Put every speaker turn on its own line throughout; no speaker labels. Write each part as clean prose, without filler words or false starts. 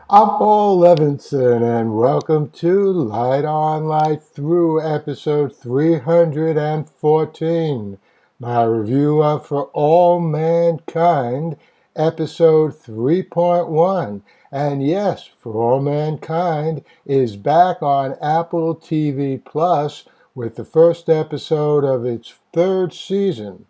I'm Paul Levinson, and welcome to Light On, Light Through, episode 314, my review of For All Mankind, episode 3.1. And yes, For All Mankind is back on Apple TV Plus with the first episode of its third season,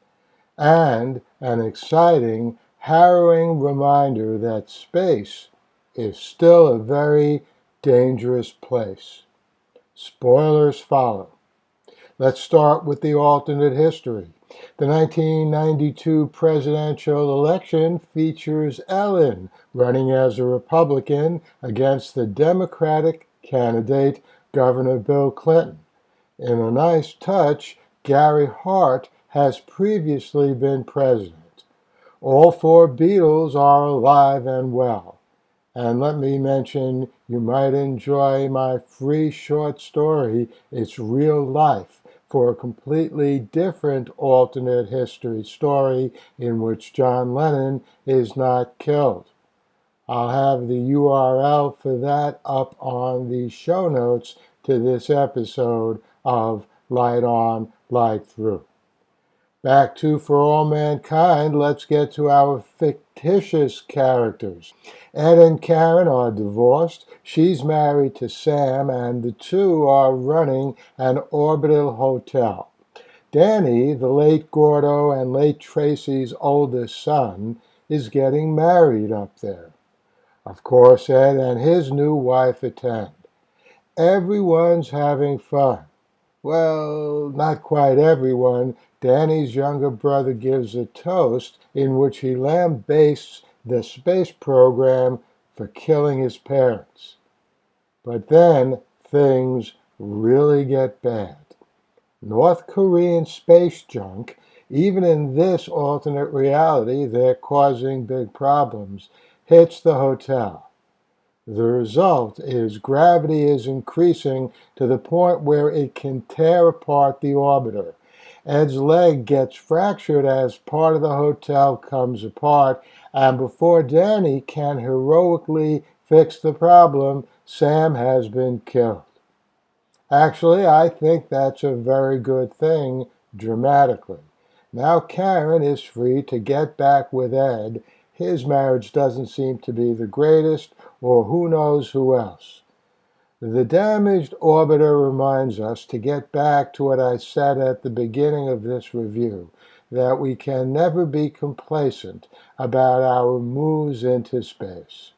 and an exciting, harrowing reminder that space is still a very dangerous place. Spoilers follow. Let's start with the alternate history. The 1992 presidential election features Ellen running as a Republican against the Democratic candidate, Governor Bill Clinton. In a nice touch, Gary Hart has previously been president. All four Beatles are alive and well. And let me mention, you might enjoy my free short story, It's Real Life, for a completely different alternate history story in which John Lennon is not killed. I'll have the URL for that up on the show notes to this episode of Light On, Light Through. Back to For All Mankind, let's get to our fictitious characters. Ed and Karen are divorced. She's married to Sam, and the two are running an orbital hotel. Danny, the late Gordo and late Tracy's oldest son, is getting married up there. Of course, Ed and his new wife attend. Everyone's having fun. Well, not quite everyone. Danny's younger brother gives a toast in which he lambasts the space program for killing his parents. But then things really get bad. North Korean space junk, even in this alternate reality, they're causing big problems, hits the hotel. The result is gravity is increasing to the point where it can tear apart the orbiter. Ed's leg gets fractured as part of the hotel comes apart, and before Danny can heroically fix the problem, Sam has been killed. Actually, I think that's a very good thing dramatically. Now Karen is free to get back with Ed. His marriage doesn't seem to be the greatest, or who knows who else. The damaged orbiter reminds us to get back to what I said at the beginning of this review, that we can never be complacent about our moves into space.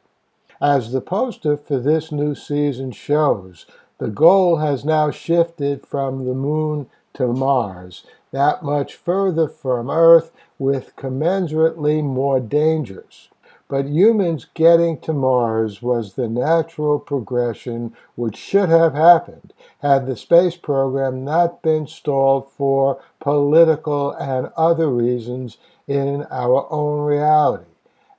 As the poster for this new season shows, the goal has now shifted from the moon to Mars, that much further from Earth with commensurately more dangers. But humans getting to Mars was the natural progression which should have happened had the space program not been stalled for political and other reasons in our own reality.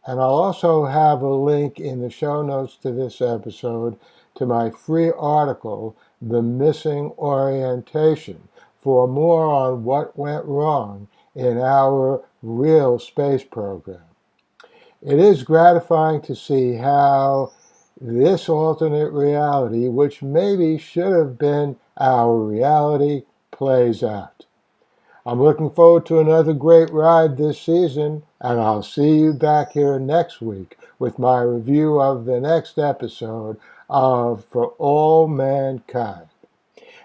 And I'll also have a link in the show notes to this episode to my free article, The Missing Orientation, for more on what went wrong in our real space program. It is gratifying to see how this alternate reality, which maybe should have been our reality, plays out. I'm looking forward to another great ride this season, and I'll see you back here next week with my review of the next episode of For All Mankind.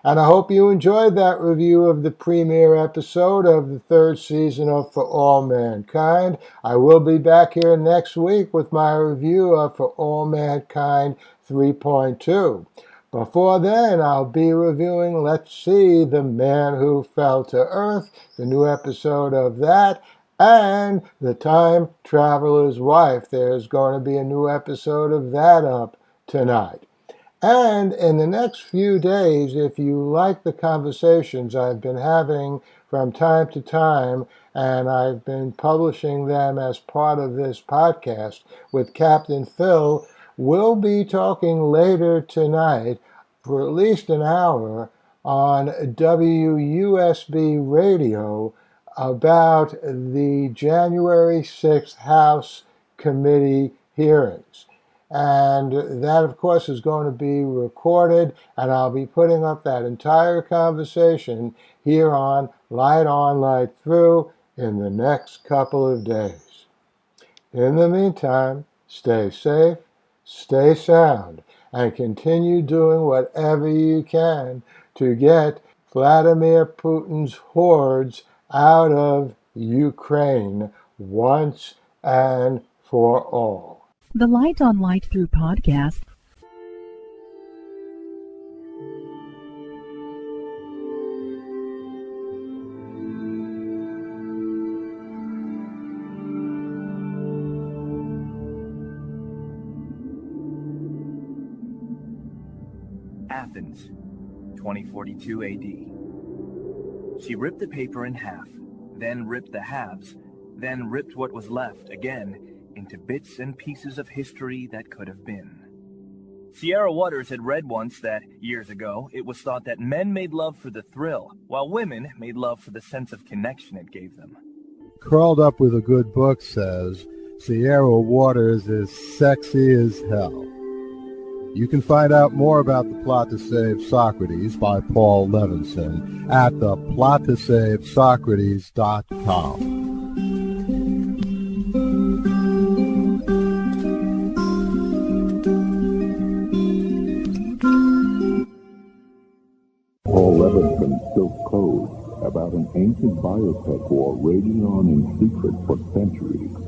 And I hope you enjoyed that review of the premiere episode of the third season of For All Mankind. I will be back here next week with my review of For All Mankind 3.2. Before then, I'll be reviewing Let's See, The Man Who Fell to Earth, the new episode of that, and The Time Traveler's Wife. There's going to be a new episode of that up tonight. And in the next few days, if you like the conversations I've been having from time to time, and I've been publishing them as part of this podcast with Captain Phil, we'll be talking later tonight for at least an hour on WUSB radio about the January 6th House Committee hearings. And that, of course, is going to be recorded, and I'll be putting up that entire conversation here on Light On, Light Through in the next couple of days. In the meantime, stay safe, stay sound, and continue doing whatever you can to get Vladimir Putin's hordes out of Ukraine once and for all.
The Light on Light Through podcast.
Athens, 2042 AD. She ripped the paper in half, then ripped the halves, then ripped what was left again into bits and pieces of history that could have been. Sierra Waters had read once that, years ago, it was thought that men made love for the thrill, while women made love for the sense of connection it gave them.
Curled Up with a Good Book says, Sierra Waters is sexy as hell. You can find out more about The Plot to Save Socrates by Paul Levinson at theplottosavesocrates.com.
Paul Levinson Silk Code about an ancient biotech war raging on in secret for centuries.